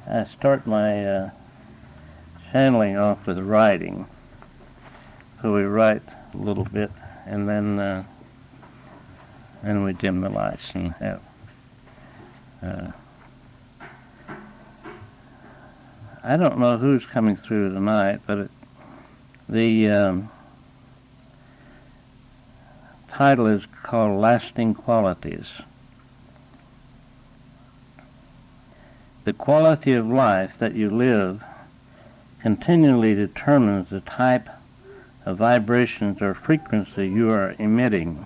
I start my channeling off with writing. So we write a little bit, and then we dim the lights and have. I don't know who's coming through tonight, but the title is called Lasting Qualities. The quality of life that you live continually determines the type of vibrations or frequency you are emitting.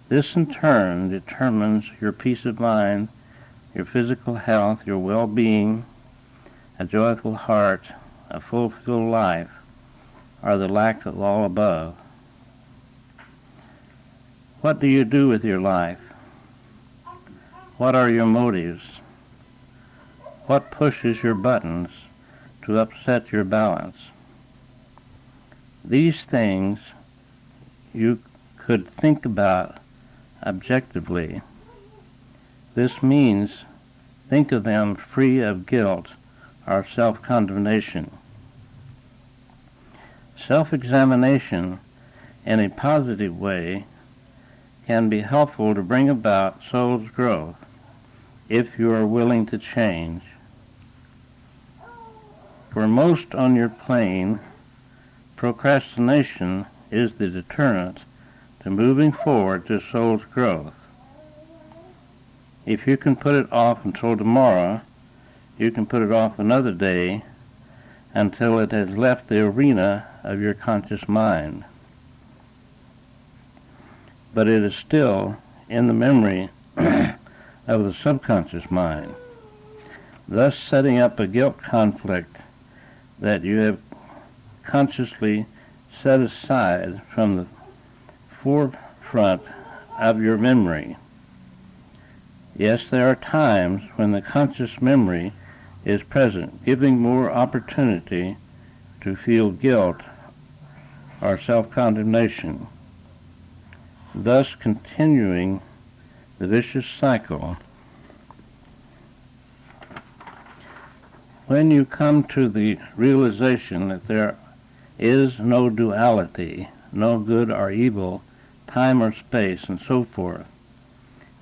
This in turn determines your peace of mind, your physical health, your well-being, a joyful heart, a fulfilled life, or the lack of all above. What do you do with your life? What are your motives? What pushes your buttons to upset your balance? These things you could think about objectively. This means think of them free of guilt or self-condemnation. Self-examination in a positive way can be helpful to bring about soul's growth if you are willing to change. For most on your plane, procrastination is the deterrent to moving forward to soul's growth. If you can put it off until tomorrow, you can put it off another day until it has left the arena of your conscious mind. But it is still in the memory of the subconscious mind, thus setting up a guilt conflict that you have consciously set aside from the forefront of your memory. Yes, there are times when the conscious memory is present, giving more opportunity to feel guilt or self-condemnation, thus continuing the vicious cycle. When you come to the realization that there is no duality, no good or evil, time or space, and so forth,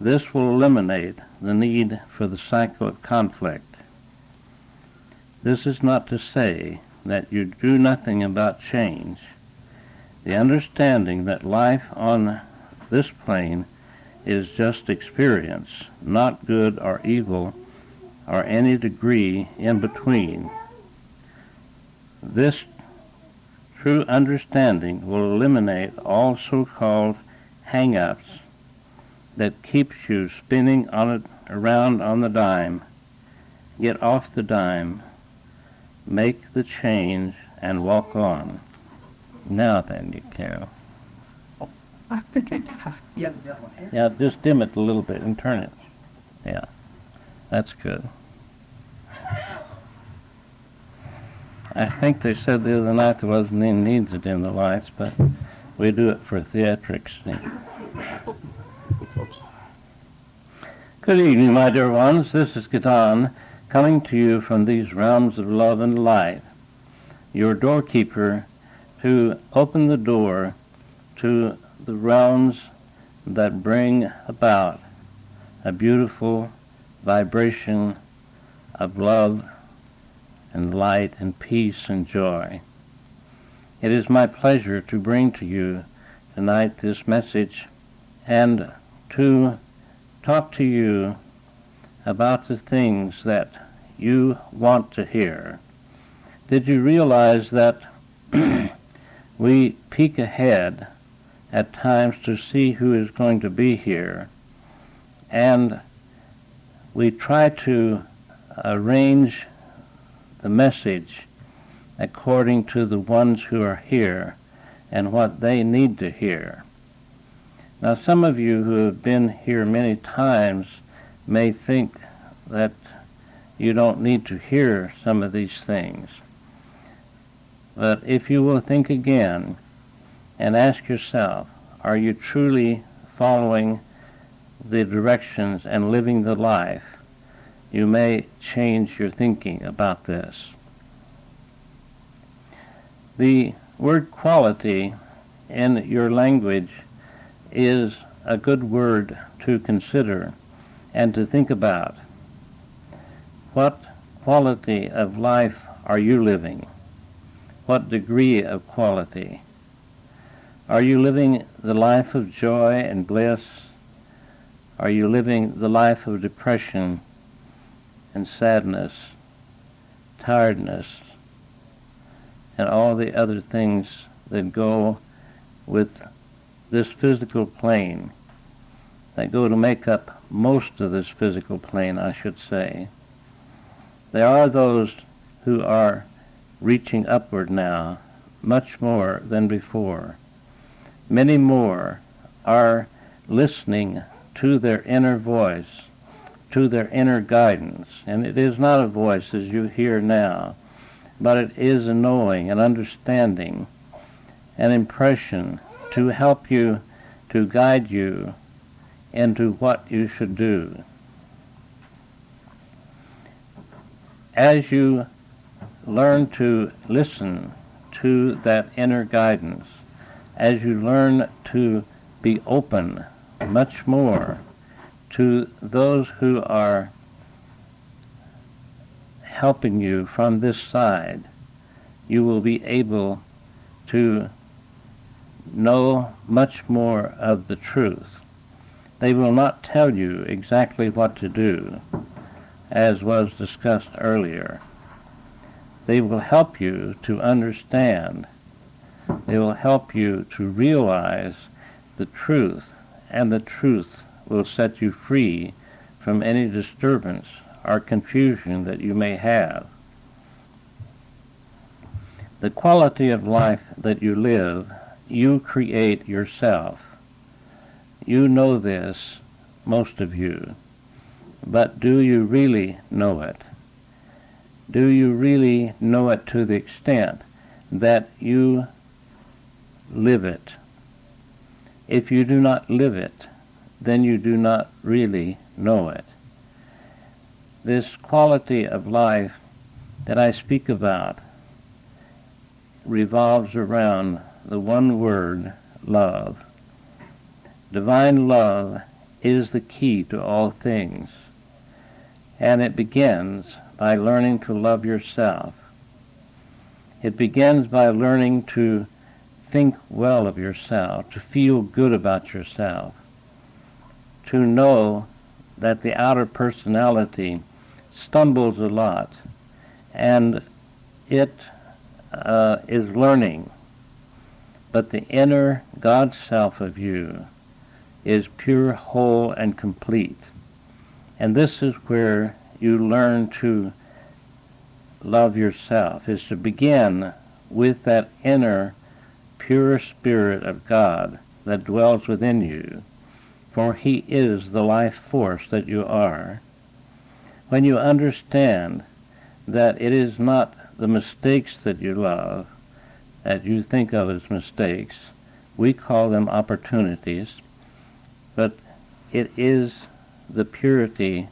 this will eliminate the need for the cycle of conflict. This is not to say that you do nothing about change. The understanding that life on this plane is just experience, not good or evil, or any degree in between. This true understanding will eliminate all so-called hang-ups that keeps you spinning around on the dime. Get off the dime, make the change, and walk on. Now then, you can. I think it, yeah. Yeah, just dim it a little bit and turn it. Yeah, that's good. I think they said the other night there wasn't any need to dim the lights, but we do it for theatrics. Good evening, my dear ones. This is Don, coming to you from these realms of love and light, your doorkeeper to open the door to the realms that bring about a beautiful vibration of love and light and peace and joy. It is my pleasure to bring to you tonight this message and to talk to you about the things that you want to hear. Did you realize that we peek ahead at times to see who is going to be here, and we try to arrange the message according to the ones who are here and what they need to hear. Now, some of you who have been here many times may think that you don't need to hear some of these things. But if you will think again and ask yourself, are you truly following the directions and living the life you may change your thinking about this. The word quality in your language is a good word to consider and to think about. What quality of life are you living? What degree of quality? Are you living the life of joy and bliss? Are you living the life of depression and sadness, tiredness, and all the other things that go with this physical plane, that go to make up most of this physical plane, I should say? There are those who are reaching upward now, much more than before. Many more are listening to their inner voice, to their inner guidance. And it is not a voice as you hear now, but it is a knowing, an understanding, an impression to help you, to guide you into what you should do. As you learn to listen to that inner guidance, as you learn to be open much more to those who are helping you from this side, you will be able to know much more of the truth. They will not tell you exactly what to do, as was discussed earlier. They will help you to understand. They will help you to realize the truth, and the truth will set you free from any disturbance or confusion that you may have. The quality of life that you live, you create yourself. You know this, most of you, but do you really know it? Do you really know it to the extent that you live it? If you do not live it, then you do not really know it. This quality of life that I speak about revolves around the one word, love. Divine love is the key to all things, and it begins by learning to love yourself. It begins by learning to think well of yourself, to feel good about yourself, to know that the outer personality stumbles a lot, and it is learning, but the inner God self of you is pure, whole, and complete. And this is where you learn to love yourself, is to begin with that inner pure spirit of God that dwells within you, for he is the life force that you are. When you understand that it is not the mistakes that you love, that you think of as mistakes, we call them opportunities, but it is the purity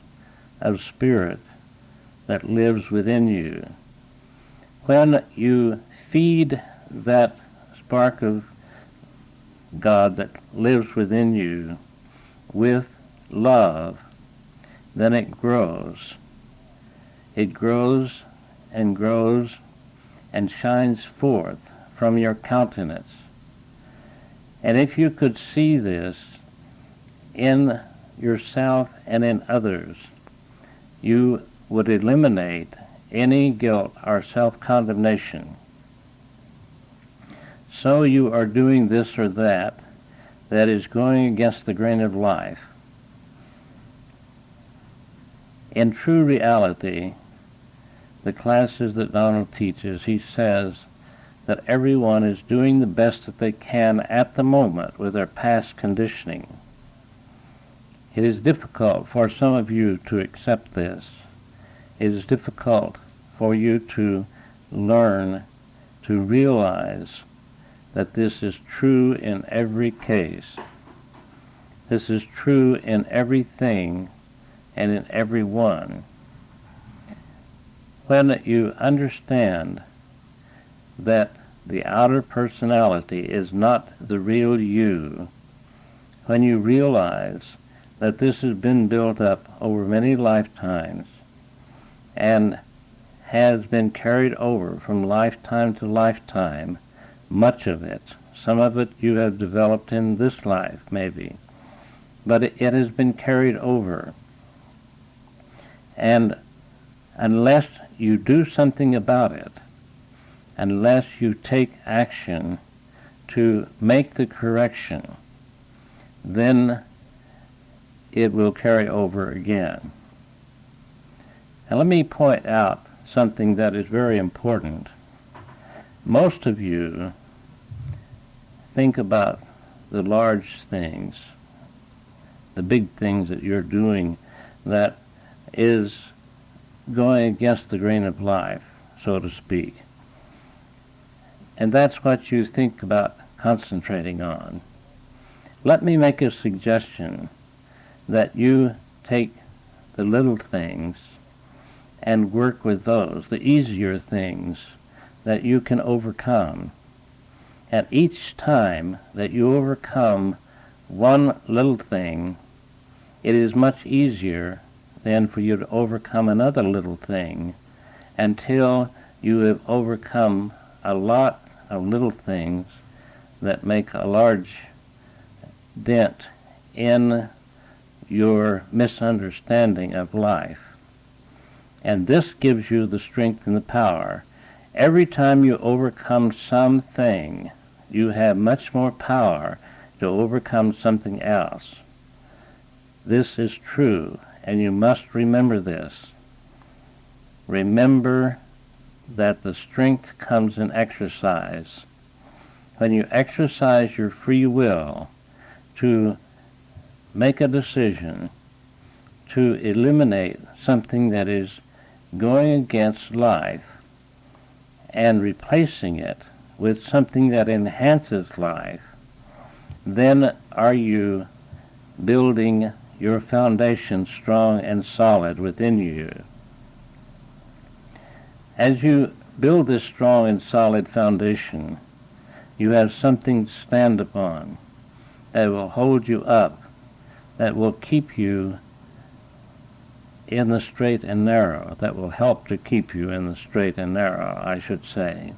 of spirit that lives within you. When you feed that spark of God that lives within you with love, then it grows. It grows and grows and shines forth from your countenance. And if you could see this in yourself and in others, you would eliminate any guilt or self-condemnation. So you are doing this or that is going against the grain of life. In true reality, the classes that Donald teaches, he says that everyone is doing the best that they can at the moment with their past conditioning. It is difficult for some of you to accept this. It is difficult for you to learn, to realize that this is true in every case. This is true in everything and in everyone. when you understand that the outer personality is not the real you, when you realize that this has been built up over many lifetimes and has been carried over from lifetime to lifetime, much of it, some of it you have developed in this life maybe, but it has been carried over. And unless you do something about it, unless you take action to make the correction, then it will carry over again. And let me point out something that is very important. Most of you think about the large things, the big things that you're doing that is going against the grain of life, so to speak. And that's what you think about concentrating on. Let me make a suggestion that you take the little things and work with those, the easier things that you can overcome. And each time that you overcome one little thing, it is much easier than for you to overcome another little thing until you have overcome a lot of little things that make a large dent in your misunderstanding of life. And this gives you the strength and the power. Every time you overcome something, you have much more power to overcome something else. This is true, and you must remember this. Remember that the strength comes in exercise. When you exercise your free will to make a decision to eliminate something that is going against life and replacing it with something that enhances life, then are you building your foundation strong and solid within you. As you build this strong and solid foundation, you have something to stand upon that will hold you up, that will keep you in the straight and narrow, that will help to keep you in the straight and narrow, I should say.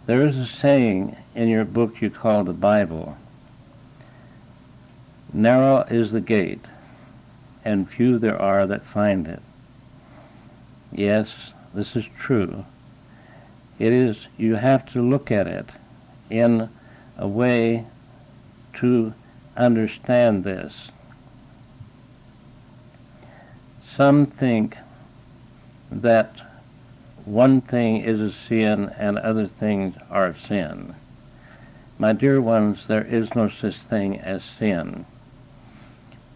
There is a saying in your book you call the Bible, "Narrow is the gate, and few there are that find it." Yes, this is true. It is, you have to look at it in a way to understand this. Some think that one thing is a sin and other things are sin. My dear ones, there is no such thing as sin.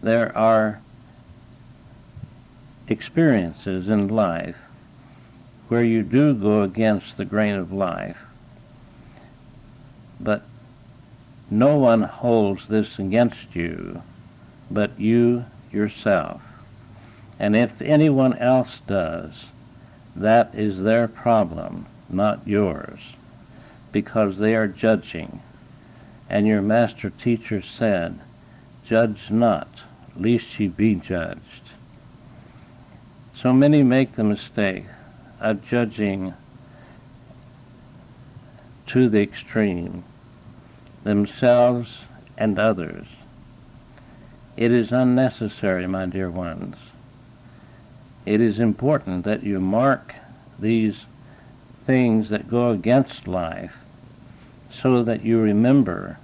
There are experiences in life where you do go against the grain of life, but no one holds this against you but you yourself. And if anyone else does, that is their problem, not yours, because they are judging. And your master teacher said, "Judge not, lest ye be judged." So many make the mistake of judging to the extreme, themselves and others. It is unnecessary, my dear ones. It is important that you mark these things that go against life so that you remember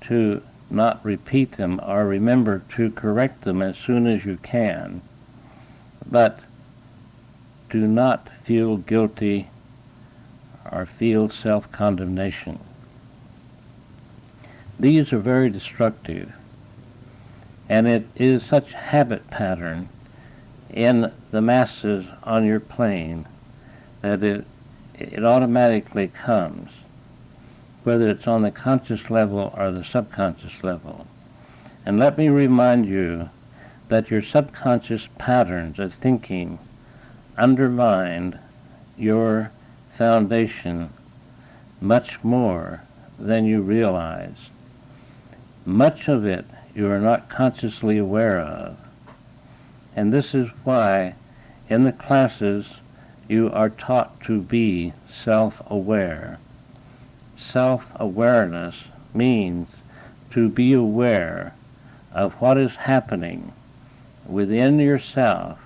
to not repeat them or remember to correct them as soon as you can. But do not feel guilty or feel self-condemnation. These are very destructive, and it is such a habit pattern in the masses on your plane that it automatically comes, whether it's on the conscious level or the subconscious level. And let me remind you that your subconscious patterns of thinking undermined your foundation much more than you realize. Much of it you are not consciously aware of. And this is why in the classes you are taught to be self-aware. Self-awareness means to be aware of what is happening within yourself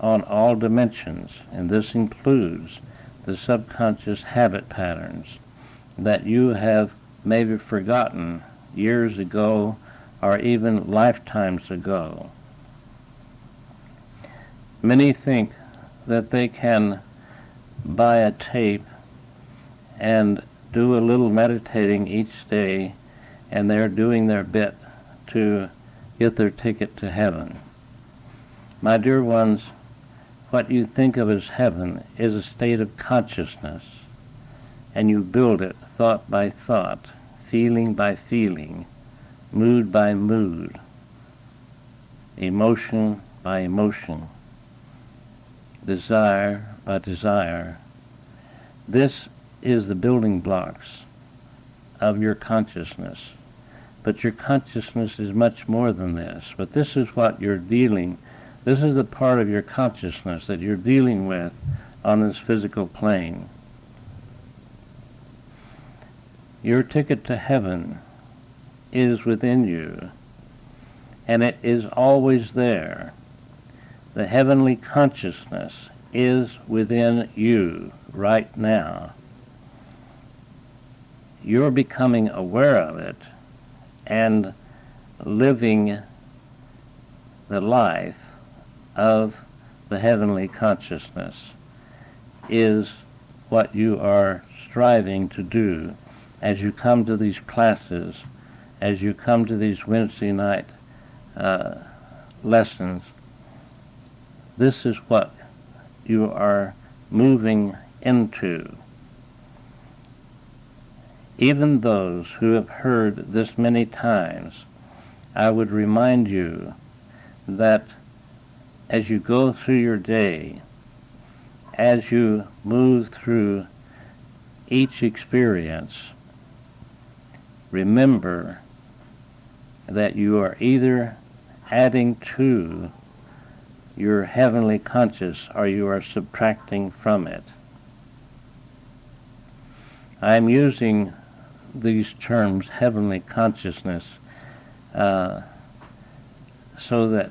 on all dimensions, and this includes the subconscious habit patterns that you have maybe forgotten years ago or even lifetimes ago. Many think that they can buy a tape and do a little meditating each day, and they're doing their bit to get their ticket to heaven. My dear ones, what you think of as heaven is a state of consciousness, and you build it thought by thought, feeling by feeling, mood by mood, emotion by emotion, desire by desire. This is the building blocks of your consciousness. But your consciousness is much more than this. But this is what you're dealing, this is the part of your consciousness that you're dealing with on this physical plane. Your ticket to heaven is within you, and it is always there. The heavenly consciousness is within you right now. You're becoming aware of it and living the life of the heavenly consciousness is what you are striving to do as you come to these classes, as you come to these Wednesday night lessons. This is what you are moving into. Even those who have heard this many times, I would remind you that as you go through your day, as you move through each experience, remember that you are either adding to your heavenly conscious or you are subtracting from it. I am using these terms, heavenly consciousness, so that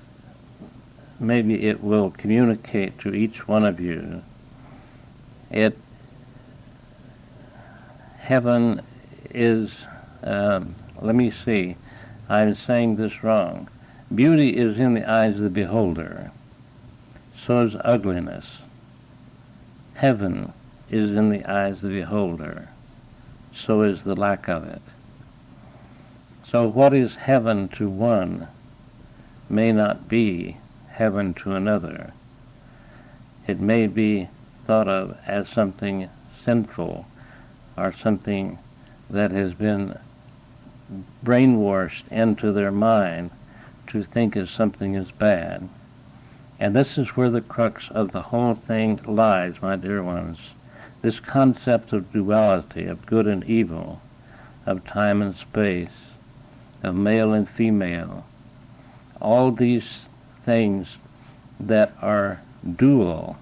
maybe it will communicate to each one of you. Heaven is, let me see, I'm saying this wrong. Beauty is in the eyes of the beholder. So is ugliness. Heaven is in the eyes of the beholder. So is the lack of it. So what is heaven to one may not be heaven to another. It may be thought of as something sinful or something that has been brainwashed into their mind to think as something is bad. And this is where the crux of the whole thing lies, my dear ones. This concept of duality, of good and evil, of time and space, of male and female, all these things that are dual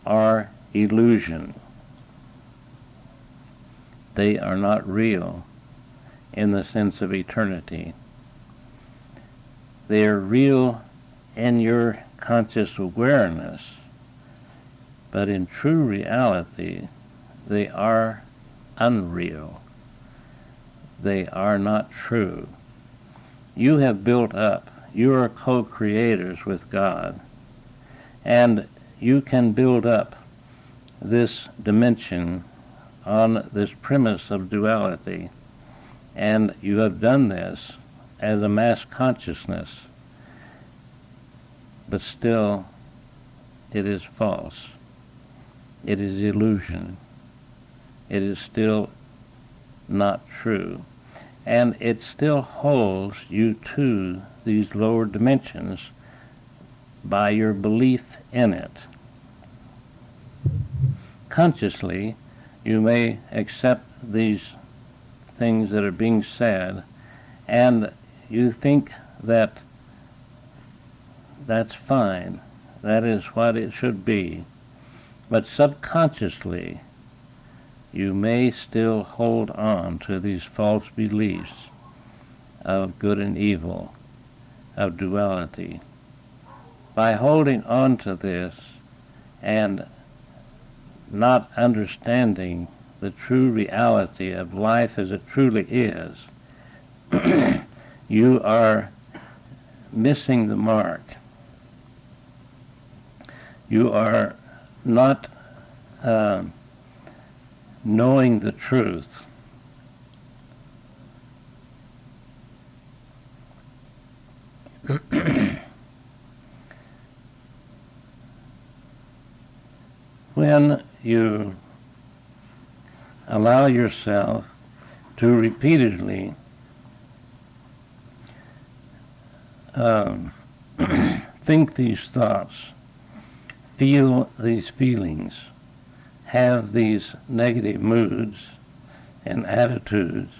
are illusion. They are not real in the sense of eternity. They are real in your conscious awareness, but in true reality, they are unreal. They are not true. You have built up, you are co-creators with God, and you can build up this dimension on this premise of duality, and you have done this as a mass consciousness, but still it is false. It is illusion. It is still not true. And it still holds you to these lower dimensions by your belief in it. subconsciously, you may accept these things that are being said, and you think that that's fine. That is what it should be. But subconsciously, you may still hold on to these false beliefs of good and evil, of duality. By holding on to this and not understanding the true reality of life as it truly is, you are missing the mark. You are not knowing the truth. When you allow yourself to repeatedly think these thoughts, feel these feelings, have these negative moods and attitudes,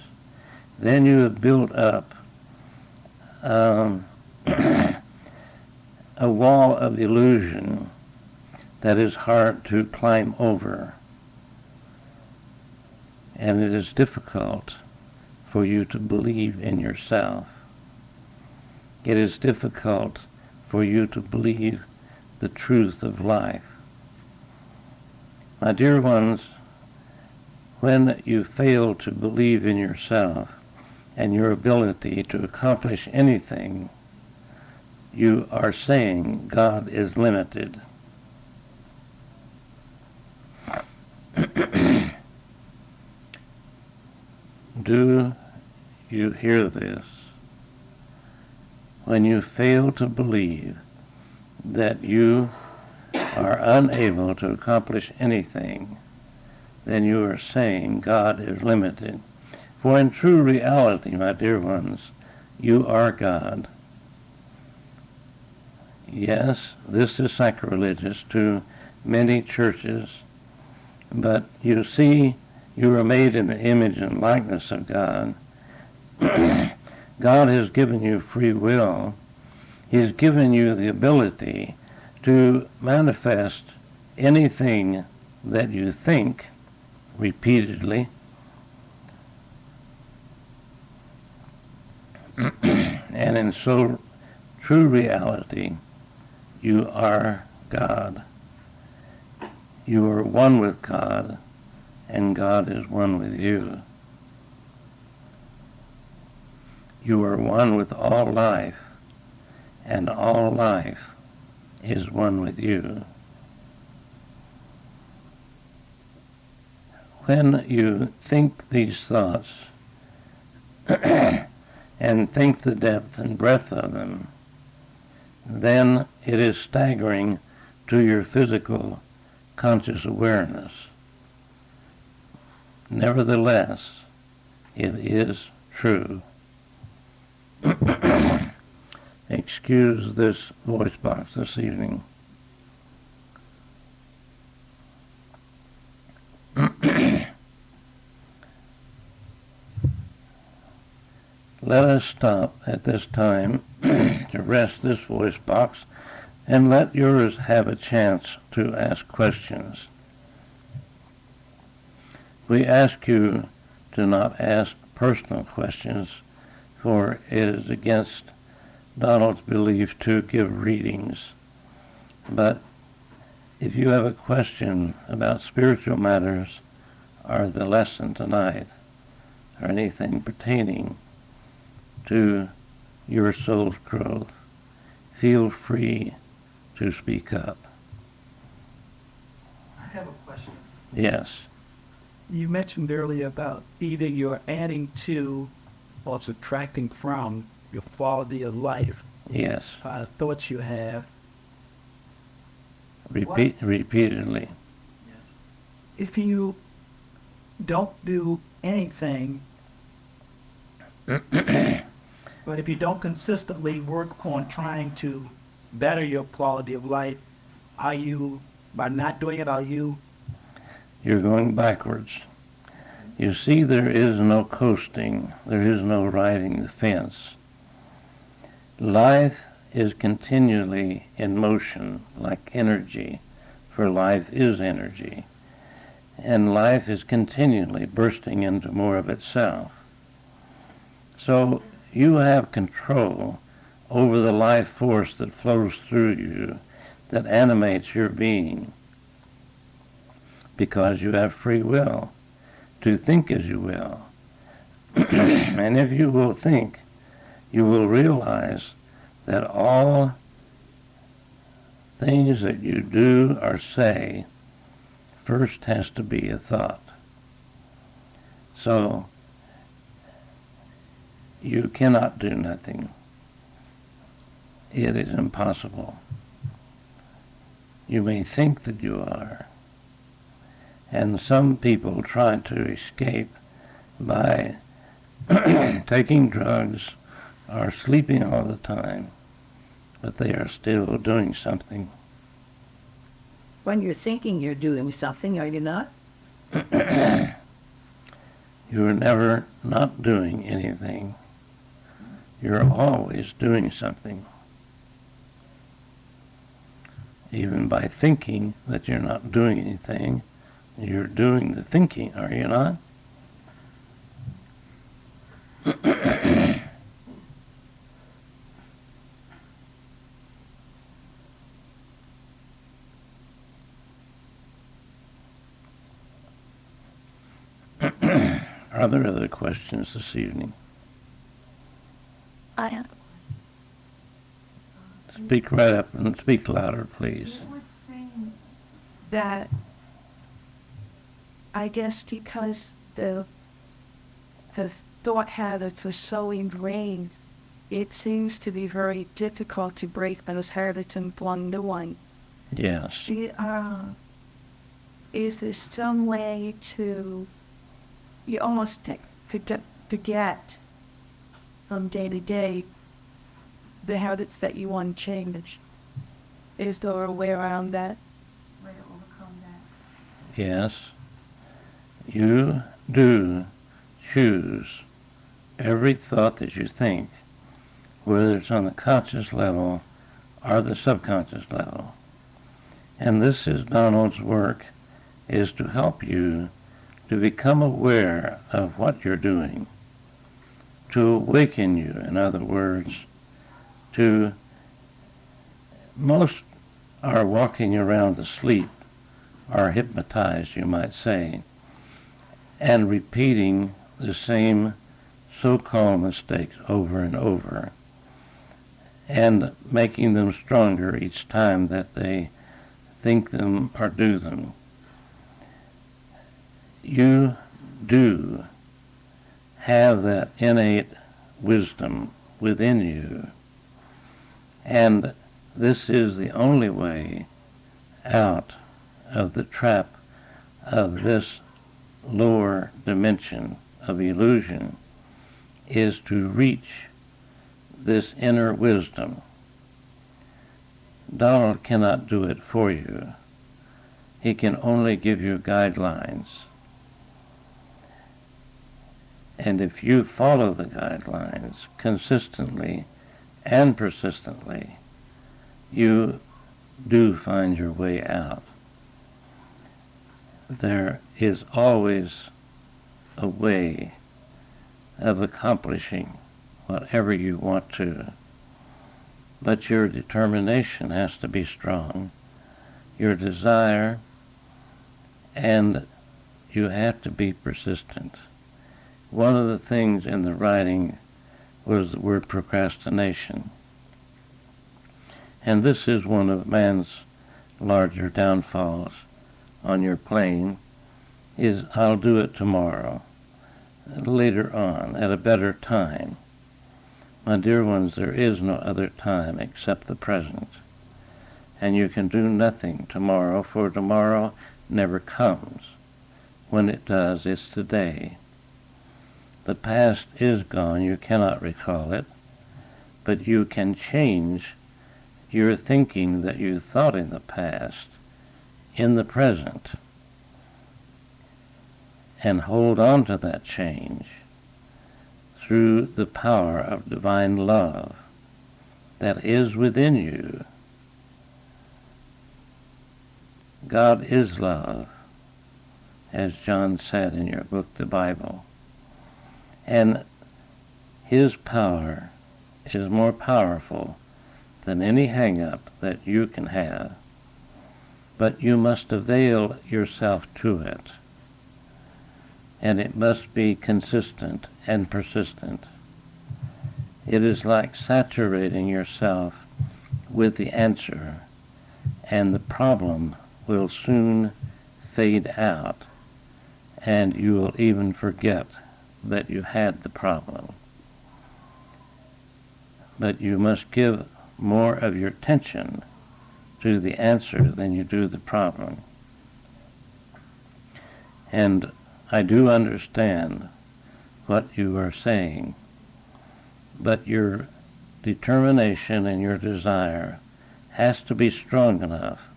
then you have built up a wall of illusion that is hard to climb over. And it is difficult for you to believe in yourself. It is difficult for you to believe the truth of life. My dear ones, when you fail to believe in yourself and your ability to accomplish anything, you are saying God is limited. Do you hear this? When you fail to believe that you are unable to accomplish anything, then you are saying God is limited. For in true reality, my dear ones, you are God. Yes, this is sacrilegious to many churches, but you see, you are made in the image and likeness of God. God has given you free will. He has given you the ability to manifest anything that you think repeatedly. And in so true reality, you are God. You are one with God, and God is one with you. You are one with all life, and all life is one with you. When you think these thoughts and think the depth and breadth of them, then it is staggering to your physical conscious awareness. Nevertheless, it is true. Excuse this voice box this evening. Let us stop at this time to rest this voice box and let yours have a chance to ask questions. We ask you to not ask personal questions, for it is against Donald's belief to give readings. But if you have a question about spiritual matters or the lesson tonight, or anything pertaining to your soul's growth, feel free to speak up. I have a question. Yes. You mentioned earlier about either you're adding to or subtracting from your quality of life. Yes. Thoughts you have. Repeatedly. If you don't do anything, but if you don't consistently work on trying to better your quality of life, are you, by not doing it, are you You're going backwards. You see, there is no coasting. There is no riding the fence. Life is continually in motion, like energy, for life is energy. And life is continually bursting into more of itself. So you have control over the life force that flows through you, that animates your being, because you have free will to think as you will. And if you will think, you will realize that all things that you do or say first has to be a thought. So you cannot do nothing. It is impossible. You may think that you are. And some people try to escape by taking drugs or sleeping all the time, but they are still doing something. When you're thinking you're doing something, are you not? You're never not doing anything. You're always doing something. Even by thinking that you're not doing anything, you're doing the thinking, are you not? Are there other questions this evening? I have. Speak right up and speak louder, please. You were saying that I guess because the thought habits were so ingrained, it seems to be very difficult to break those habits and form new ones. Yes. Is there some way to, you almost forget from day to day the habits that you want to change? Is there a way around that? Way to overcome that? Yes. You do choose every thought that you think, whether it's on the conscious level or the subconscious level. And this is Donald's work, is to help you to become aware of what you're doing, to awaken you, in other words, to, most are walking around asleep, are hypnotized, you might say, and repeating the same so-called mistakes over and over, and making them stronger each time that they think them or do them. You do have that innate wisdom within you, and this is the only way out of the trap of this lower dimension of illusion, is to reach this inner wisdom. Donald cannot do it for you. He can only give you guidelines. And if you follow the guidelines consistently and persistently, you do find your way out. There is always a way of accomplishing whatever you want to, but your determination has to be strong, your desire, and you have to be persistent. One of the things in the writing was the word procrastination. And this is one of man's larger downfalls on your plane, is I'll do it tomorrow, later on, at a better time. My dear ones, there is no other time except the present. And you can do nothing tomorrow, for tomorrow never comes. When it does, it's today. The past is gone, you cannot recall it, but you can change your thinking that you thought in the past, in the present. and hold on to that change through the power of divine love that is within you. God is love, as John said in your book, the Bible. And his power is more powerful than any hang-up that you can have. But you must avail yourself to it. And it must be consistent and persistent. It is like saturating yourself with the answer, and the problem will soon fade out, and you will even forget that you had the problem. But you must give more of your attention to the answer than you do the problem. And I do understand what you are saying, but your determination and your desire has to be strong enough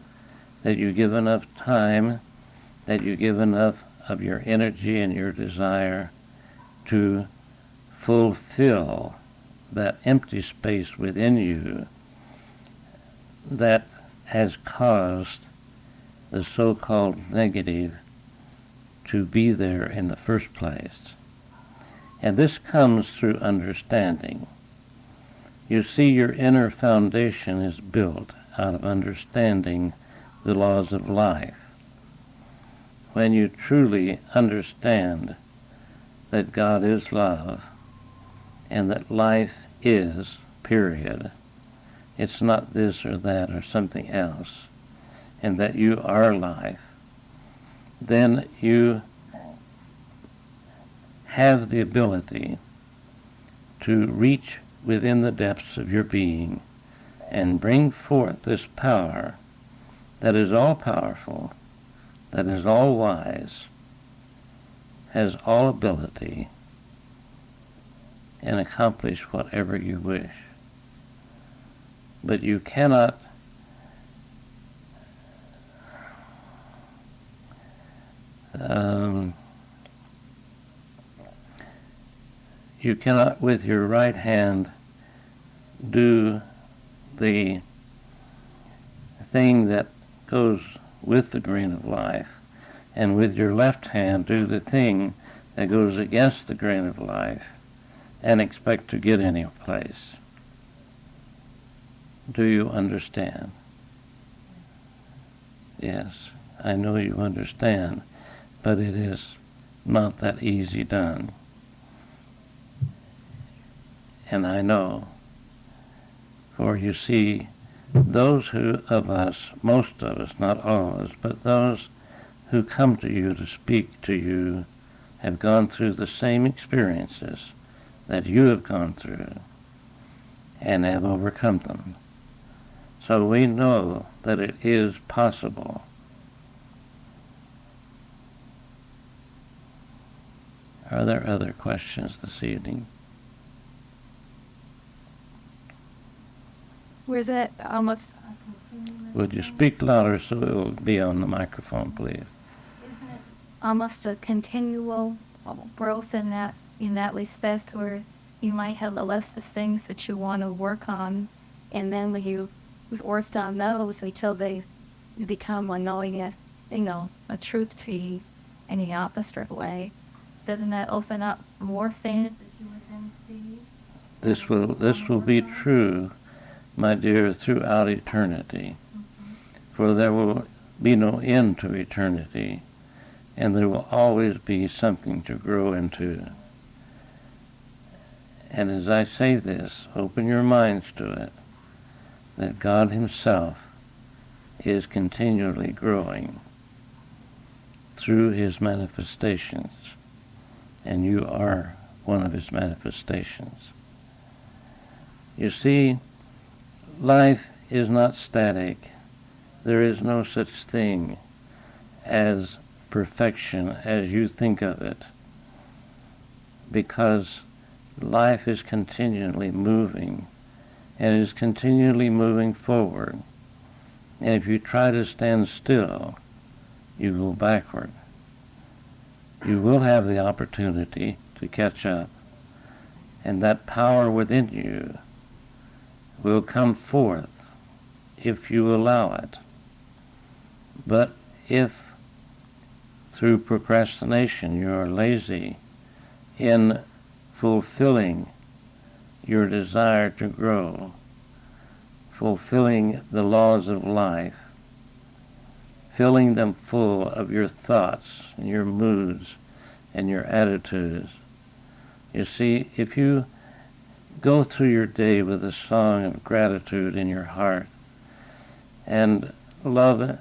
that you give enough time, that you give enough of your energy and your desire to fulfill that empty space within you that has caused the so-called negative to be there in the first place. And this comes through understanding. You see, your inner foundation is built out of understanding the laws of life. When you truly understand that God is love and that life is, period, it's not this or that or something else, and that you are life, then you have the ability to reach within the depths of your being and bring forth this power that is all-powerful, that is all-wise, has all ability, and accomplish whatever you wish. But you cannot with your right hand do the thing that goes with the grain of life, and with your left hand do the thing that goes against the grain of life, and expect to get any place. Do you understand? Yes, I know you understand, but it is not that easy done. And I know, for you see, those of us, most of us, not all of us, but those who come to you to speak to you have gone through the same experiences that you have gone through and have overcome them. So we know that it is possible. Are there other questions this evening? Where's that almost? Would you speak louder so it will be on the microphone, please? Isn't it almost a continual growth in that respect, where you might have a list of things that you want to work on, and then when you've worked on those until they become knowing it, a truth to you in the opposite way, doesn't that open up more things that you would then see? This will be true, my dear, throughout eternity. For there will be no end to eternity, and there will always be something to grow into. And as I say this, open your minds to it, that God himself is continually growing through his manifestations, and you are one of his manifestations. You see, life is not static. There is no such thing as perfection as you think of it, because life is continually moving and is continually moving forward. And if you try to stand still, you go backward. you will have the opportunity to catch up. And that power within you will come forth if you allow it. But if through procrastination you are lazy in fulfilling your desire to grow, fulfilling the laws of life, filling them full of your thoughts and your moods and your attitudes. You see, if you go through your day with a song of gratitude in your heart and love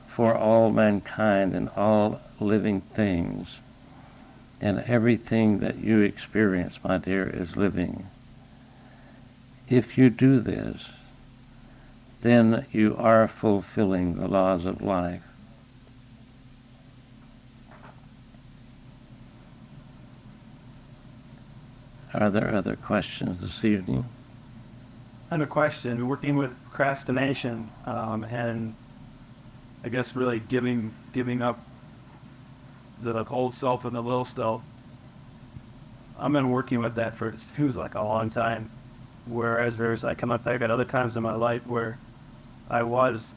for all mankind and all living things, and everything that you experience, my dear, is living. If you do this, then you are fulfilling the laws of life. Are there other questions this evening? I have a question. Working with procrastination, and I guess really giving up the old self and the little self. I've been working with that for it feels like a long time. Whereas I got other times in my life where I was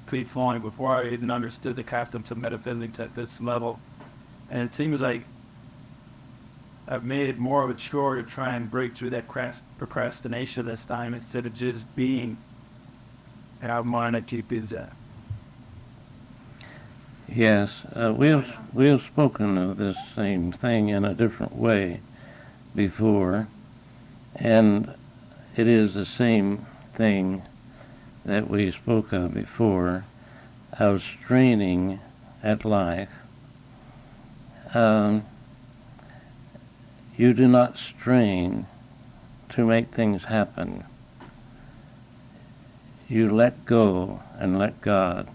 free-flowing before I even understood the concept of metaphysics at this level. And it seems like I've made it more of a chore to try and break through that procrastination this time instead of just being how mine I keep is that. Yes, we have spoken of this same thing in a different way before, and it is the same thing that we spoke of before, of straining at life. You do not strain to make things happen. You let go and let God.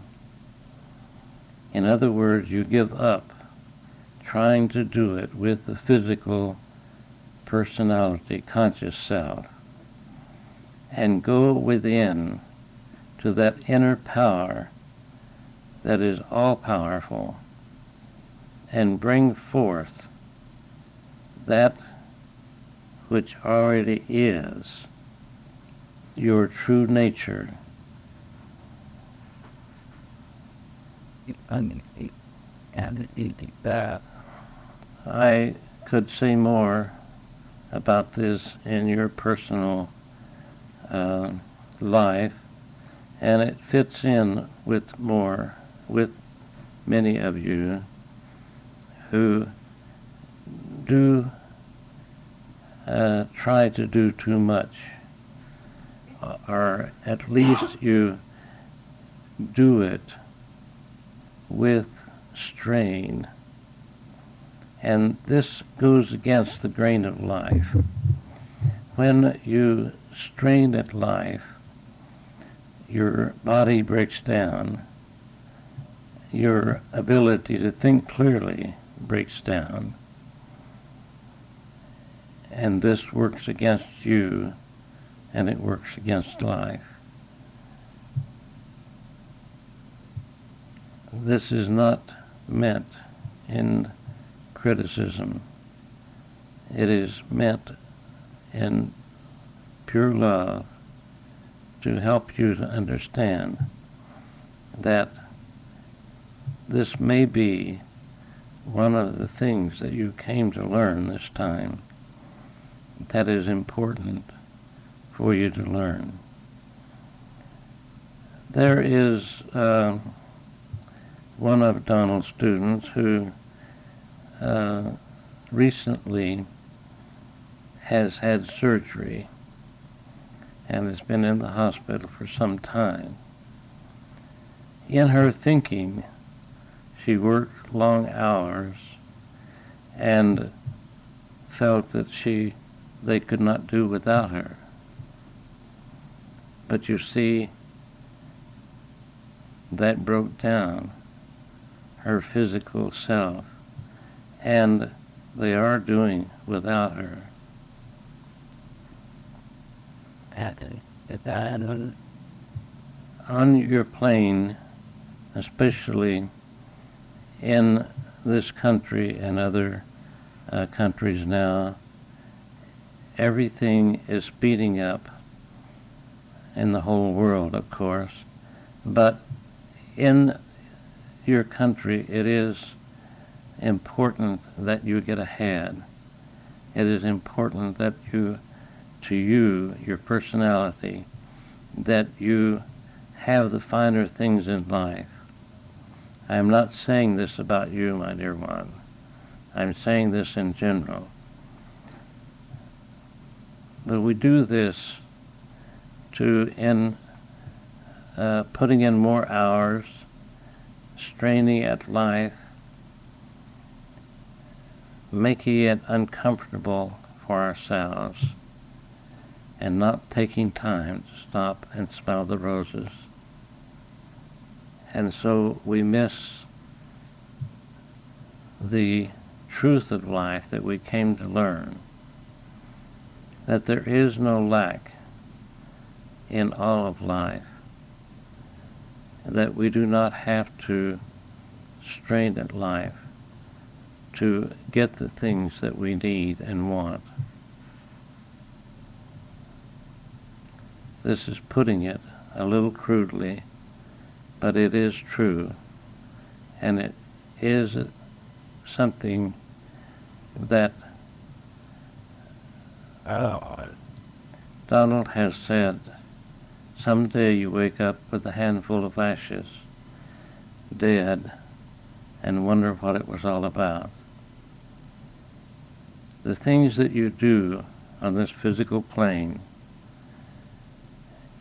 In other words, you give up trying to do it with the physical personality, conscious self, and go within to that inner power that is all-powerful and bring forth that which already is your true nature. I could say more about this in your personal life, and it fits in with many of you who do try to do too much, or at least you do it with strain. And this goes against the grain of life. When you strain at life, your body breaks down, your ability to think clearly breaks down, and this works against you, and it works against life. This is not meant in criticism. It is meant in pure love to help you to understand that this may be one of the things that you came to learn this time that is important for you to learn. There is one of Donald's students who recently has had surgery and has been in the hospital for some time. In her thinking, she worked long hours and felt that they could not do without her. But you see, that broke down her physical self, and they are doing without her. On your plane, especially in this country and other countries now, everything is speeding up in the whole world, of course, but in your country it is important that you get ahead. It is important that your personality, that you have the finer things in life. I am not saying this about you, my dear one. I'm saying this in general. But we do this in putting in more hours, straining at life, making it uncomfortable for ourselves, and not taking time to stop and smell the roses. And so we miss the truth of life that we came to learn, that there is no lack in all of life, that we do not have to strain at life to get the things that we need and want. This is putting it a little crudely, but it is true, and it is something that Donald has said, someday you wake up with a handful of ashes, dead, and wonder what it was all about. The things that you do on this physical plane,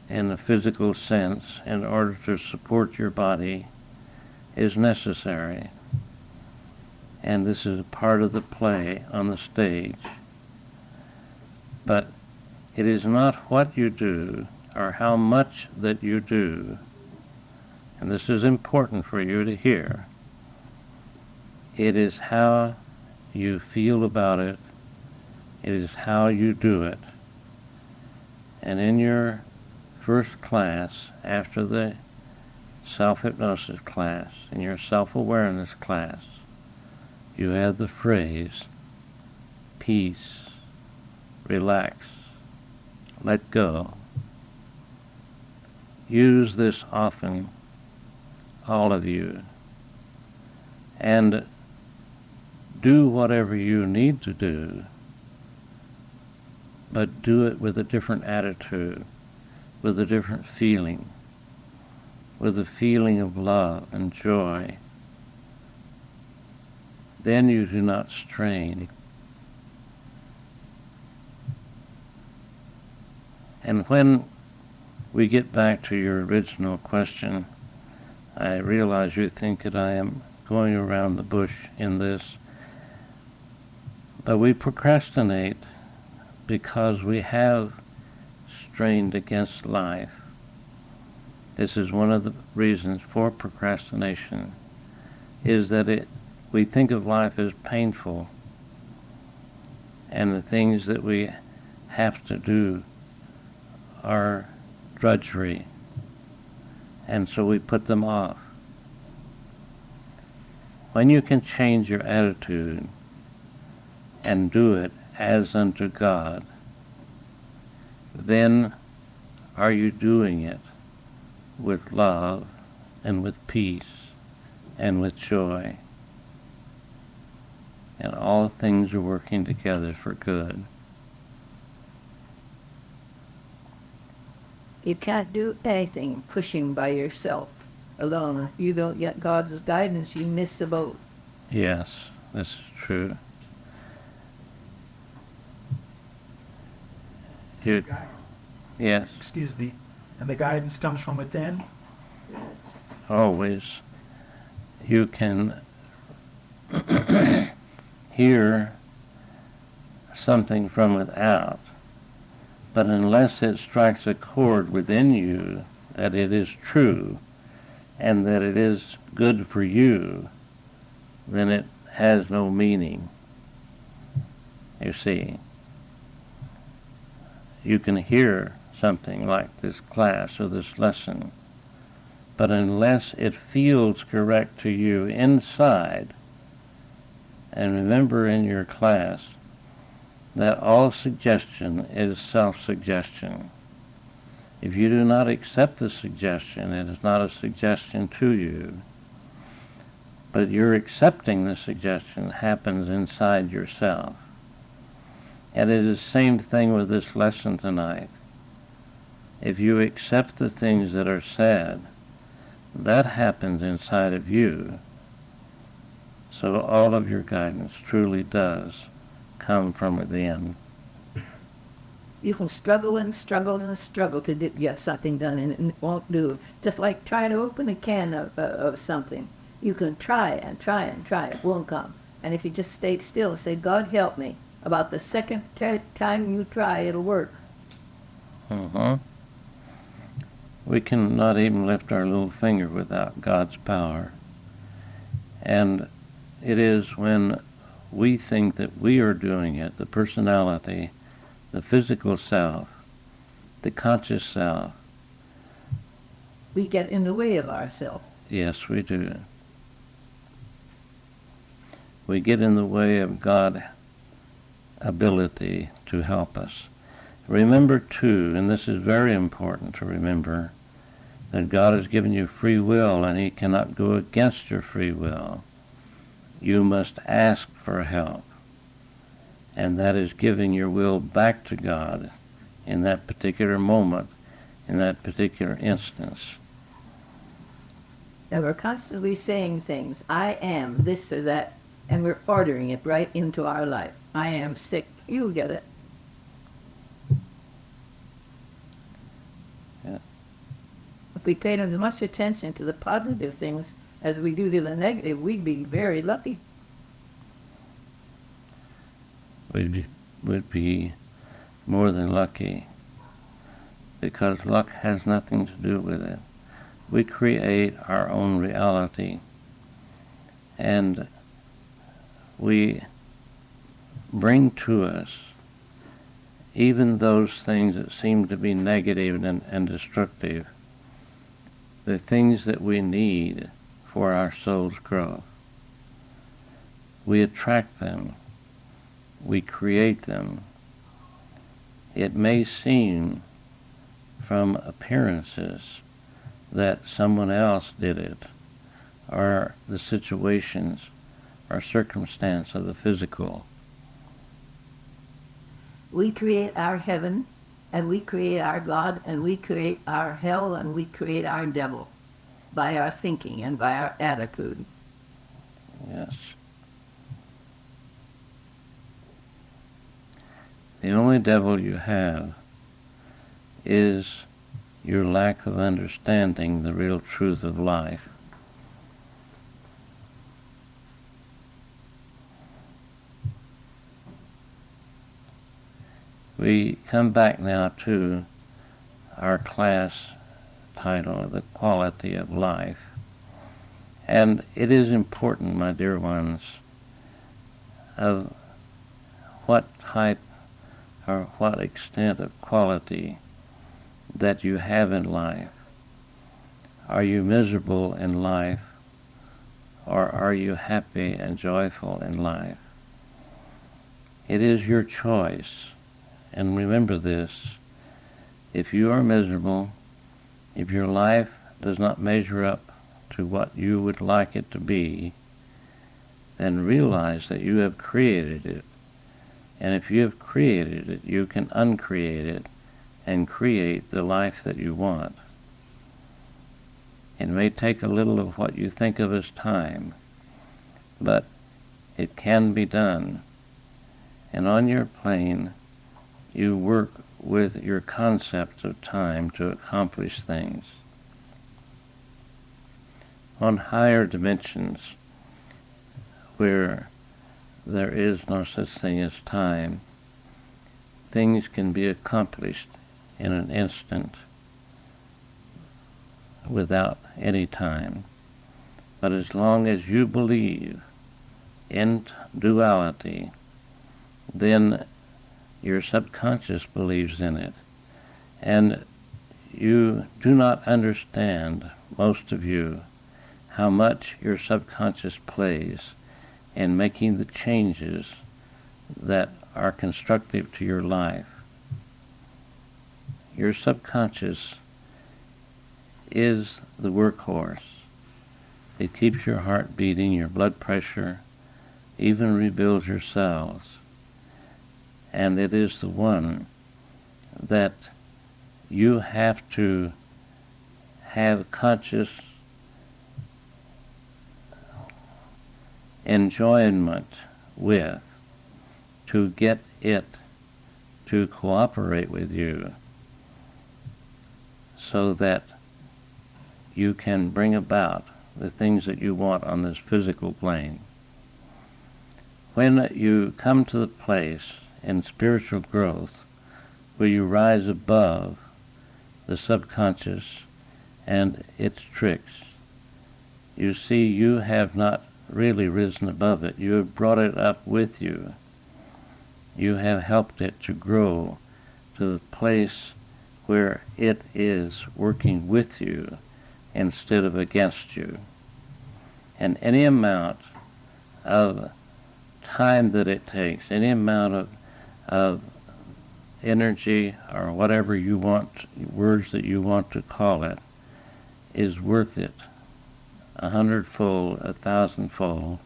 in the physical sense, in order to support your body, is necessary. And this is a part of the play on the stage. But it is not what you do or how much that you do, and this is important for you to hear. It is how you feel about it. It is how you do it. And in your first class, after the self-hypnosis class, in your self-awareness class, you have the phrase, peace, relax, let go. Use this often, all of you, and do whatever you need to do, but do it with a different attitude, with a different feeling, with a feeling of love and joy. Then you do not strain. And when we get back to your original question, I realize you think that I am going around the bush in this, but we procrastinate because we have strained against life. This is one of the reasons for procrastination, is that we think of life as painful, and the things that we have to do are drudgery, and so we put them off. When you can change your attitude and do it as unto God, then are you doing it with love and with peace and with joy, and all things are working together for good. You can't do anything pushing by yourself alone. If you don't get God's guidance, you miss the boat. Yes, this is true. Yes, Excuse me. And the guidance comes from within? always. You can hear something from without, but unless it strikes a chord within you that it is true and that it is good for you, then it has no meaning. You see, you can hear something like this class or this lesson, but unless it feels correct to you inside, And remember in your class that all suggestion is self-suggestion. If you do not accept the suggestion, it is not a suggestion to you. But your accepting the suggestion happens inside yourself. And it is the same thing with this lesson tonight. If you accept the things that are said, that happens inside of you. So all of your guidance truly does come from within. You can struggle and struggle and struggle to get something done, and it won't do. Just like trying to open a can of something. You can try and try and try, it won't come. And if you just stay still and say, God help me, about the second time you try, it'll work. We cannot even lift our little finger without God's power. And it is when we think that we are doing it, the personality, the physical self, the conscious self. We get in the way of ourselves. Yes, we do. We get in the way of God's ability to help us. Remember, too, and this is very important to remember, that God has given you free will and he cannot go against your free will. You must ask for help. And that is giving your will back to God in that particular moment, in that particular instance. And we're constantly saying things, I am this or that, and we're ordering it right into our life. I am sick, you get it. Yeah. If we paid as much attention to the positive things as we do to the negative, we'd be very lucky. Would be more than lucky, because luck has nothing to do with it. We create our own reality, and we bring to us even those things that seem to be negative and destructive, the things that we need for our soul's growth. We attract them. We create them. It may seem from appearances that someone else did it, or the situations or circumstance of the physical. We create our heaven, and we create our God, and we create our hell, and we create our devil by our thinking and by our attitude. Yes. The only devil you have is your lack of understanding the real truth of life. We come back now to our class title, The Quality of Life. And it is important, my dear ones, of what type or what extent of quality that you have in life. Are you miserable in life, or are you happy and joyful in life? It is your choice. And remember this, if you are miserable, if your life does not measure up to what you would like it to be, then realize that you have created it. And if you have created it, you can uncreate it and create the life that you want. It may take a little of what you think of as time, but it can be done. And on your plane, you work with your concepts of time to accomplish things. On higher dimensions, where there is no such thing as time, things can be accomplished in an instant without any time. But as long as you believe in duality, then your subconscious believes in it. And you do not understand, most of you, how much your subconscious plays and making the changes that are constructive to your life. Your subconscious is the workhorse. It keeps your heart beating, your blood pressure, even rebuilds your cells. And it is the one that you have to have conscious enjoyment with to get it to cooperate with you so that you can bring about the things that you want on this physical plane. When you come to the place in spiritual growth where you rise above the subconscious and its tricks, you see you have not really risen above it. You have brought it up with you. You have helped it to grow to the place where it is working with you instead of against you. And any amount of time that it takes, any amount of energy or whatever you want, words that you want to call it, is worth it 100-fold, 1,000-fold,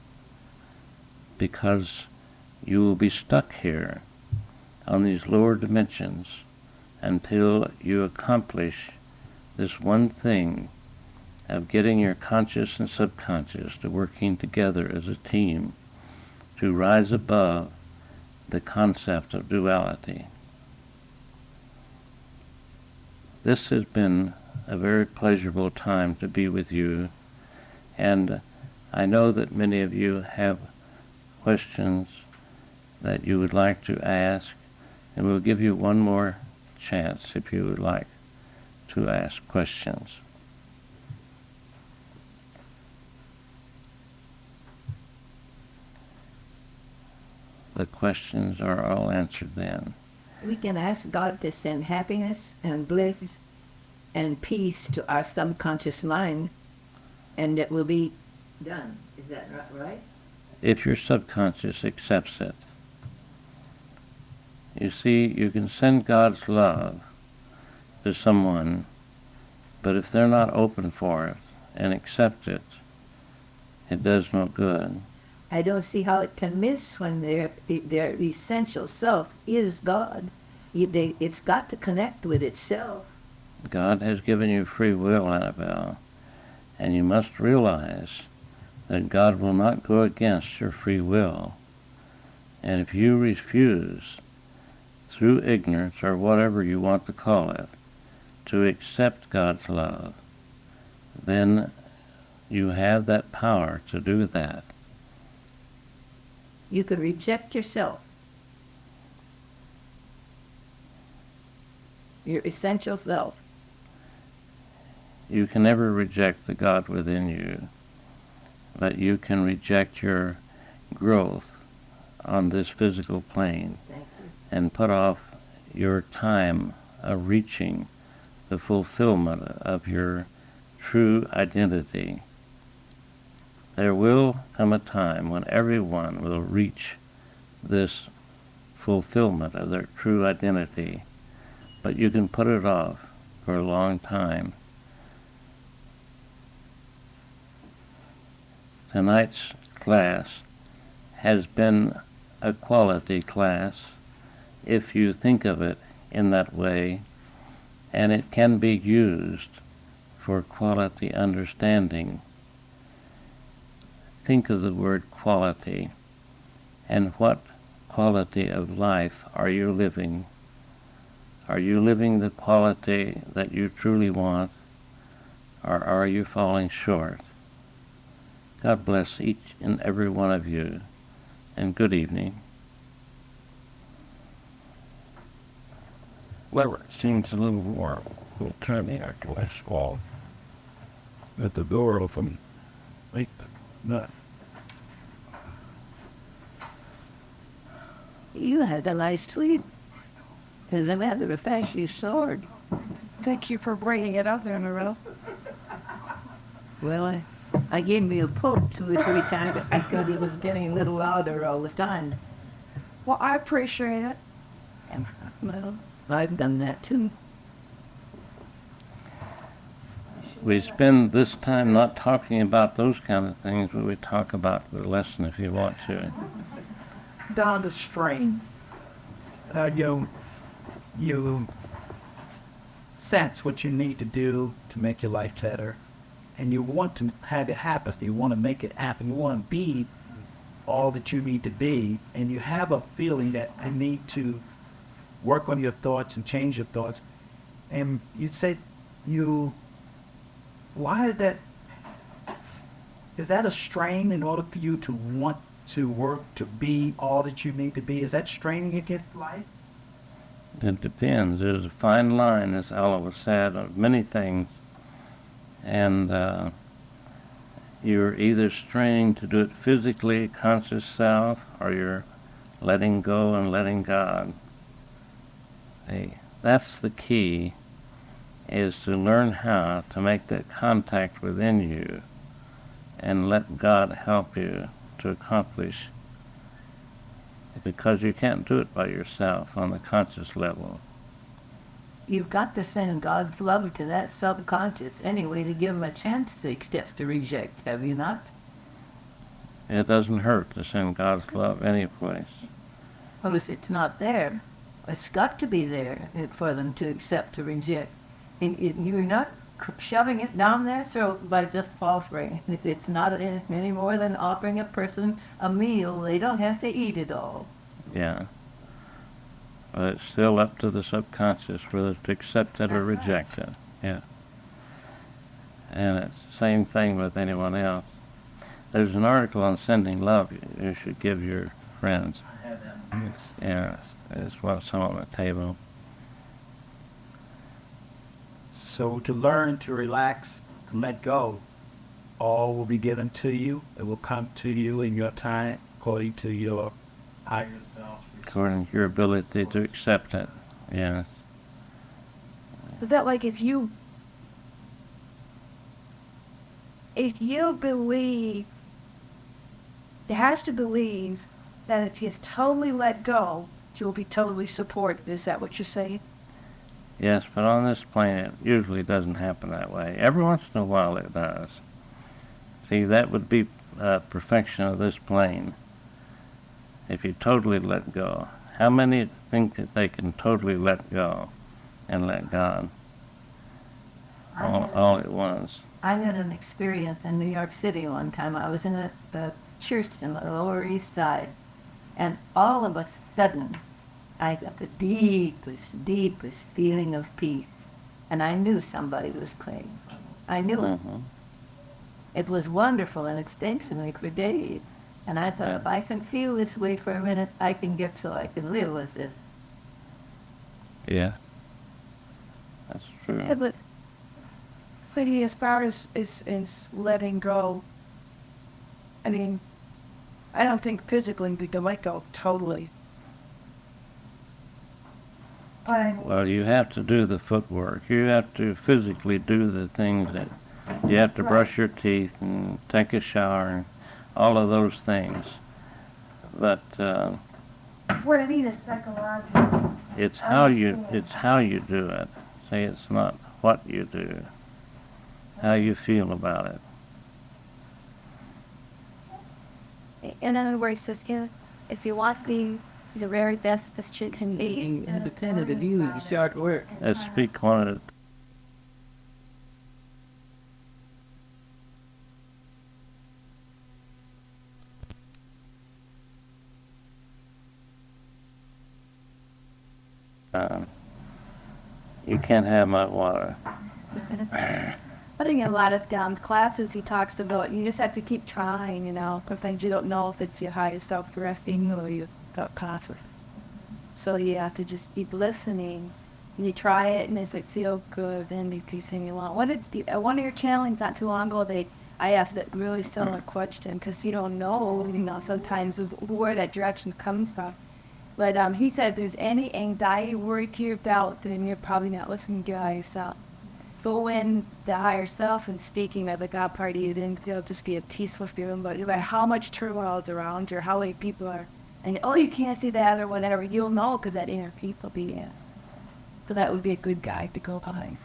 because you will be stuck here on these lower dimensions until you accomplish this one thing of getting your conscious and subconscious to working together as a team to rise above the concept of duality. This has been a very pleasurable time to be with you, and I know that many of you have questions that you would like to ask, and we'll give you one more chance if you would like to ask questions. The questions are all answered then. We can ask God to send happiness and bliss and peace to our subconscious mind, and it will be done. Is that right? If your subconscious accepts it. You see, you can send God's love to someone, but if they're not open for it and accept it, it does no good. I don't see how it can miss when their essential self is God. It's got to connect with itself. God has given you free will, Annabelle, and you must realize that God will not go against your free will. And if you refuse, through ignorance or whatever you want to call it, to accept God's love, then you have that power to do that. You could reject yourself, your essential self. You can never reject the God within you, but you can reject your growth on this physical plane and put off your time of reaching the fulfillment of your true identity. There will come a time when everyone will reach this fulfillment of their true identity, but you can put it off for a long time. Tonight's class has been a quality class, if you think of it in that way, and it can be used for quality understanding. Think of the word quality, and what quality of life are you living? Are you living the quality that you truly want, or are you falling short? God bless each and every one of you, and good evening. Well, it seems a little warm. We'll turn the air to west wall. Let the door open. Wait, not. You had a nice tweet, and then had a flashy sword. Thank you for bringing it up there, Narelle. Well, I gave me a poke 2 or 3 times because it was getting a little louder all the time. Well, I appreciate it. And, well, I've done that too. We spend this time not talking about those kind of things, but we talk about the lesson if you want to. Down the strain. You sense what you need to do to make your life better, and you want to have it happen. You want to make it happen. You want to be all that you need to be, and you have a feeling that I need to work on your thoughts and change your thoughts. And you say why is that? Is that a strain in order for you to want to work to be all that you need to be? Is that straining against life? It depends. There's a fine line, as Ella said, of many things. And you're either straining to do it physically, conscious self, or you're letting go and letting God. That's the key, is to learn how to make that contact within you and let God help you to accomplish, because you can't do it by yourself on the conscious level. You've got to send God's love to that subconscious anyway to give him a chance to accept to reject, have you not? It doesn't hurt to send God's love any place. Well, if it's not there, it's got to be there for them to accept to reject. And you're not shoving it down their throat by just offering. If it's not any more than offering a person a meal, they don't have to eat it all. Yeah. But it's still up to the subconscious whether to accept it or reject it. Yeah. And it's the same thing with anyone else. There's an article on sending love you should give your friends. I have that. Yes. Yeah, it's what's on the table. So to learn to relax and let go, all will be given to you. It will come to you in your time according to your higher self. According to your ability to accept it. Yeah. Is that like if you believe, you have to believe that if you totally let go, you'll be totally supported. Is that what you're saying? Yes, but on this plane it usually doesn't happen that way. Every once in a while it does. See, that would be perfection of this plane. If you totally let go. How many think that they can totally let go and let God all at once? I had an experience in New York City one time. I was in the church in the Lower East Side, and all of a sudden, I got the deepest feeling of peace, and I knew somebody was clean. I knew it. It was wonderful and extensively for days. And I thought, if I can feel this way for a minute, I can get so I can live with it. Yeah. That's true. Yeah, but as far as letting go, I mean, I don't think physically we can let go totally. Well, you have to do the footwork. You have to physically do the things that you have to brush your teeth and take a shower and all of those things. But What I mean is psychological. it's how you do it. See, it's not what you do. How you feel about it. In other words, Siska, if you want to be the very best that you can be, Being independent of you, you start work. Let's speak one at a you can't have my water. I think in a lot of Don's classes he talks about you just have to keep trying, sometimes you don't know if it's your higher self directing or you got confident. So you have to just keep listening. And you try it and it's like feel good, then you continue on. One of your challenges not too long ago, I asked that really similar question because you don't know, sometimes where that direction comes from. But he said if there's any anxiety, worry, fear, doubt, then you're probably not listening to your higher self. go in the higher self and speaking of the God party, then it'll just be a peaceful feeling. But no matter how much turmoil is around you, or how many people are, and oh, you can't see that or whatever, you'll know because that inner peace will be in. So that would be a good guide to go by.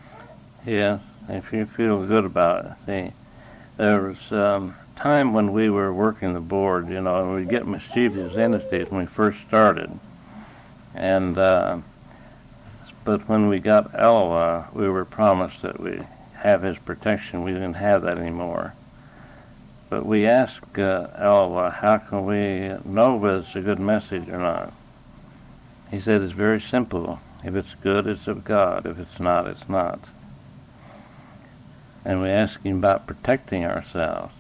Yes, if you feel good about it. See, there was time when we were working the board, you know, and we'd get mischievous entities when we first started. And but when we got Elwa, we were promised that we have his protection. We didn't have that anymore. But we asked Elwa, how can we know whether it's a good message or not? He said it's very simple. If it's good, it's of God. If it's not, it's not. And we asked him about protecting ourselves.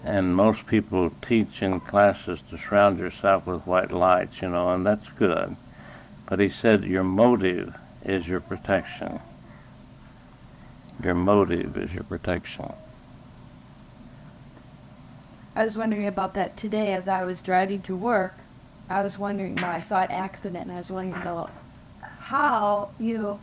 And most people teach in classes to surround yourself with white lights, you know, and that's good. But he said your motive is your protection. Your motive is your protection. I was wondering about that today as I was driving to work. I was wondering when I saw an accident, and I was wondering about how do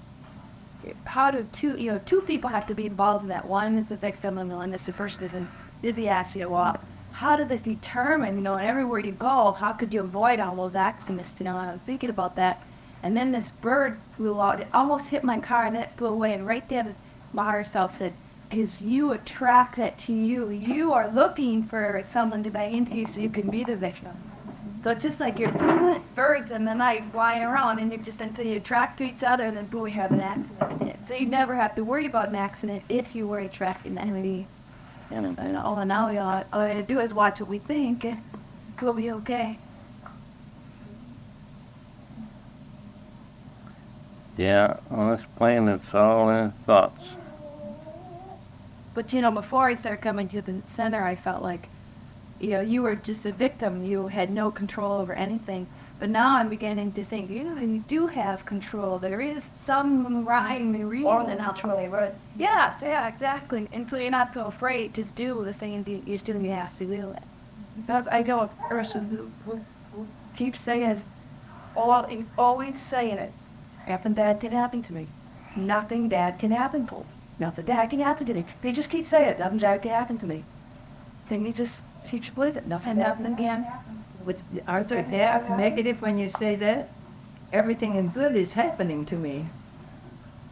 two people have to be involved in that? One is the victim, and one is the person is the accident. Well, how do they determine, and everywhere you go, how could you avoid all those accidents? I'm thinking about that. And then this bird flew out. It almost hit my car, and it flew away. And right there, my higher self said, "Because you attract that to you. You are looking for someone to bang into you so you can be the victim." So it's just like you're two birds in the night flying around, and until you attract to each other, and then boom, we have an accident. So you never have to worry about an accident if you were attracting the enemy. And all now we all to do is watch what we think, and we'll be okay. Yeah, on this plane, it's all in thoughts. But before I started coming to the center, I felt like, you were just a victim. You had no control over anything. But now I'm beginning to think, you do have control. There is some rhyme and reason. More than control, right? Yeah, exactly. And so you're not so afraid. Just do the thing that you're doing. You have to do it. Because I know a person who keeps saying, always saying it. Nothing bad can happen to me. Nothing bad can happen to me. Nothing bad can happen to me. They just keep saying it. Nothing bad can happen to me. Then you just keep with it. Nothing again. Aren't there negative when you say that? Everything is good is happening to me.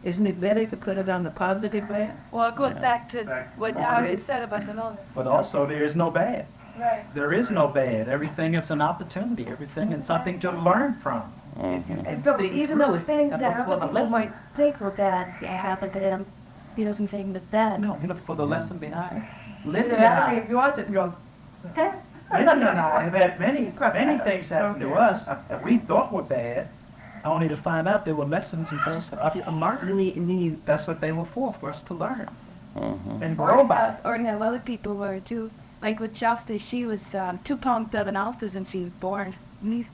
Isn't it better to put it on the positive way? Well, it goes back to what Howard said about the moment. But also there is no bad. Right. There is no bad. Everything is an opportunity. Everything is something to learn from. And so even though things that other people might think were bad happen to them, he doesn't think that bad. No, for the lesson behind. Live it Yeah, out. if you want it, you'll Okay. I've had many things happen to us that we thought were bad, only to find out there were lessons and things that I learned. That's what they were for us to learn and grow by. Or have other people were too. Like with Chelsea, she was 2 pounds 7 ounces and she was born.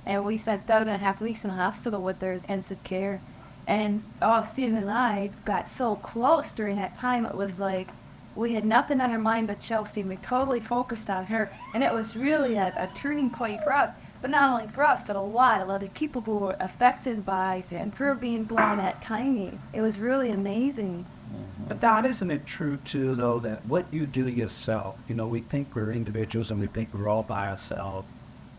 And we spent 7.5 weeks in the hospital with her in intensive care. And Stephen and I got so close during that time. It was like we had nothing on our mind but Chelsea. We totally focused on her. And it was really a turning point for us. But not only for us, but a lot of other people who were affected by it and her being born at tiny. It was really amazing. But Don, isn't it true too, though, that what you do yourself, we think we're individuals and we think we're all by ourselves.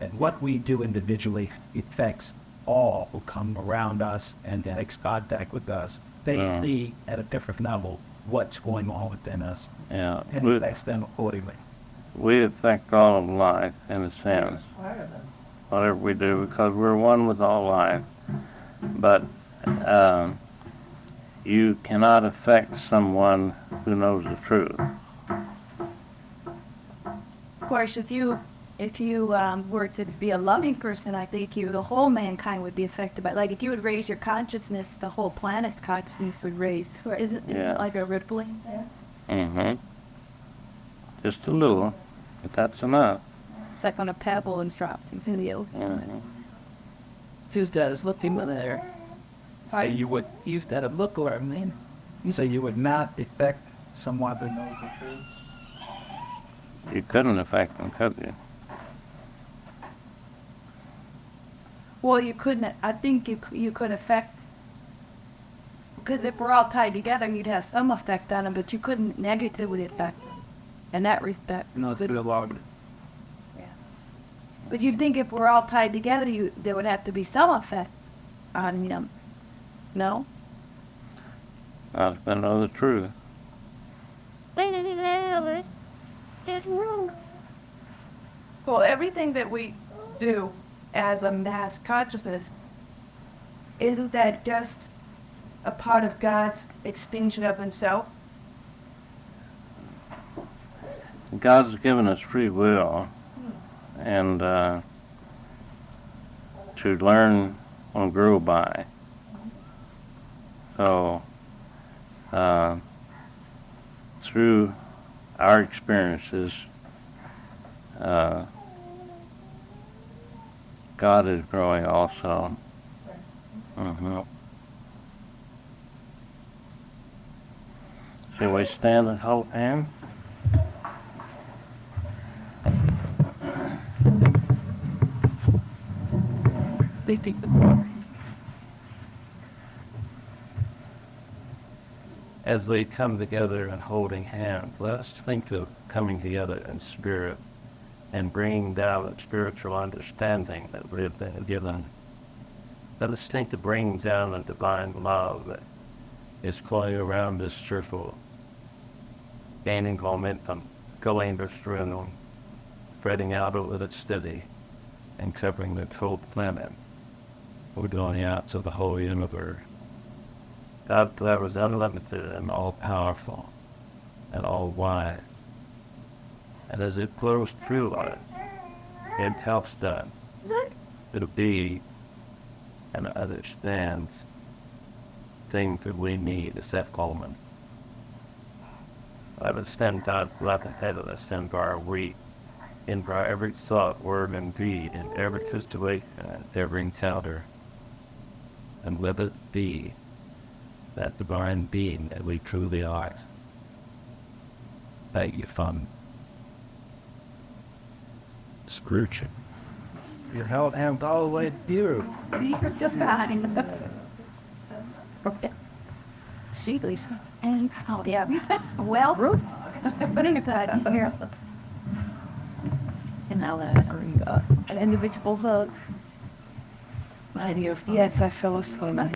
And what we do individually affects all who come around us and makes contact with us. They see at a different level what's going on within us. Yeah. And it affects them accordingly. We affect all of life, in a sense. Whatever we do, because we're one with all life. But you cannot affect someone who knows the truth. Of course, if you were to be a loving person, I think the whole mankind would be affected by it. Like if you would raise your consciousness, the whole planet's consciousness would raise. Or isn't it like a rippling there? Mm-hmm. Just a little, but that's enough. It's like on a pebble and dropped into the ocean. Mm-hmm. Tuesday is looking there. You would use that a look or you say you would not affect someone who knows the truth. You couldn't affect them, could you? Well, you couldn't. I think you could affect Because if we're all tied together, you'd have some effect on them, but you couldn't negatively affect them in that respect. No, it's been a lot. But you'd think if we're all tied together, there would have to be some effect on them. No? I know the truth. Well, everything that we do as a mass consciousness, isn't that just a part of God's extension of himself? God's given us free will, and to learn and grow by. So, through our experiences, God is growing also. Shall we stand and hold hands? They take the water. As they come together and holding hands, let us think of coming together in spirit and bringing down the spiritual understanding that we've been given. Let us think of bringing down the divine love that is flowing around this circle, gaining momentum, going through, spreading out over the city, and covering the whole planet. We're going out to the whole universe. God that was unlimited and all-powerful and all-wise. And as it flows through us, it helps us to be and understand things that we need at that moment. Let us stand God right ahead of us and our week, in our every thought, word, and deed, in every situation, and every encounter. And let it be that divine being that we truly are. Thank you, Father. Spiritual. You're held hands all the way through. You're just hiding. See, Lisa. And, oh, yeah. Well, Ruth, putting aside here. And now that an individual vote. Yes, I fell asleep.